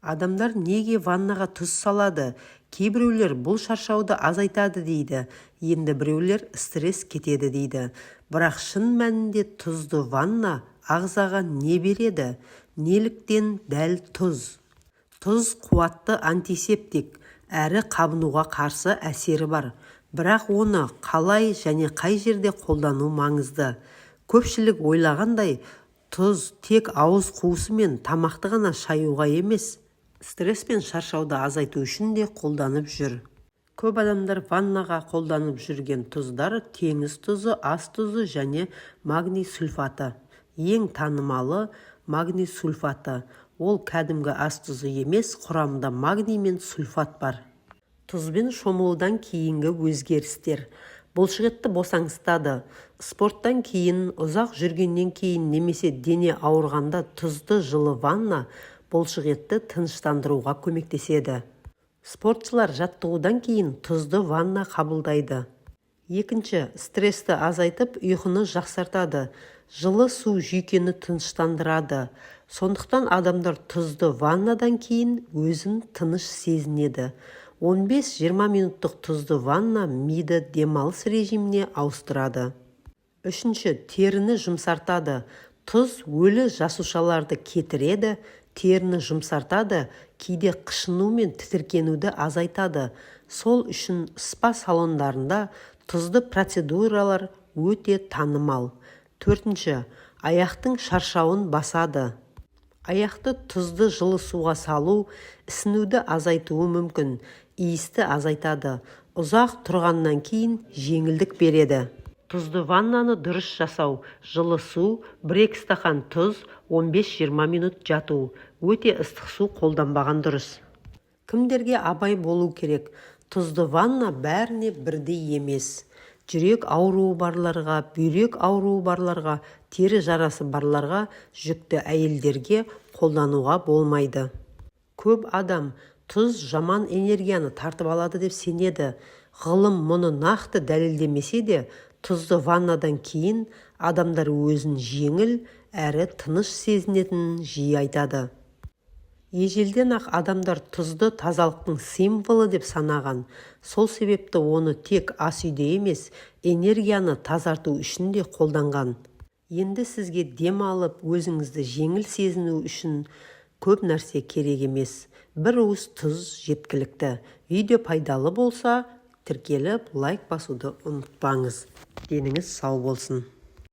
Адамдар неге ваннаға тұз салады? Кейбіреулер бұл шаршауды азайтады дейді, енді біреулер стресс кетеді дейді. Бірақ шын мәнінде тұзды ванна ағзаға не береді? Неліктен дәл тұз? Тұз қуатты антисептик, әрі қабынуға қарсы әсері бар. Бірақ оны қалай және қай жерде қолдану маңызды. Көпшілік ойлағандай, тұз тек ауыз қуысы мен тамақты ғана шаюға емес, стресс пен шаршауды азайту үшін де қолданып жүр. Көп адамдар ваннаға қолданып жүрген тұздар теңіз тұзы, ас тұзы және магний сульфаты. Ең танымалы магний сульфаты. Ол кәдімгі ас тұзы емес, құрамында магний мен сульфат бар. Тұзбен шомылудан кейінгі өзгерістер. Бұлшықетті босаңсытады. Спорттан кейін, ұзақ жүргеннен кейін немесе дене ауырғанда тұзды жылы ванна бұлшықетті тыныштандыруға көмектеседі. Спортшылар жаттығудан кейін тұзды ванна қабылдайды. Екінші, стрессті азайтып, ұйқыны жақсартады. Жылы су жүйкені тыныштандырады. Сондықтан адамдар тұзды ваннадан кейін өзін тыныш сезінеді. 15-20 минуттық тұзды ванна миды демалыс режиміне ауыстырады. Үшінші, теріні жұмсартады. Тұз өлі жасушаларды кетіреді, теріні жұмсартады, кейде қышыну мен тітіркенуді азайтады. Сол үшін спа салондарында тұзды процедуралар өте танымал. Төртінші, аяқтың шаршауын басады. Аяқты тұзды жылы суға салу ісінуді азайтуы мүмкін, иісті азайтады. Ұзақ тұрғаннан кейін жеңілдік береді. Тұзды ваннаны дұрыс жасау: жылы су, 1-2 стақан тұз, 15-20 минут жату. Өте ыстық су қолданбаған дұрыс. Кімдерге абай болу керек? Тұзды ванна бәріне бірдей емес. Жүрек ауруы барларға, бүйрек ауруы барларға, тері жарасы барларға, жүкті әйелдерге қолдануға болмайды. Көп адам тұз жаман энергияны тартып алады деп сенеді. Ғылым мұны нақты дәлелдемесе де, тұзды ваннадан кейін адамдар өзін жеңіл әрі тыныш сезінетінін жиі айтады. Ежелден ақ адамдар тұзды тазалықтың символы деп санаған. Сол себепті оны тек ас үйде емес, энергияны тазарту үшін де қолданған. Енді сізге дем алып, өзіңізді жеңіл сезіну үшін көп нәрсе керек емес. Бір уыс тұз жеткілікті. Видео пайдалы болса, тіркеліп, лайк басуды ұмытпаңыз. Деніңіз сау болсын.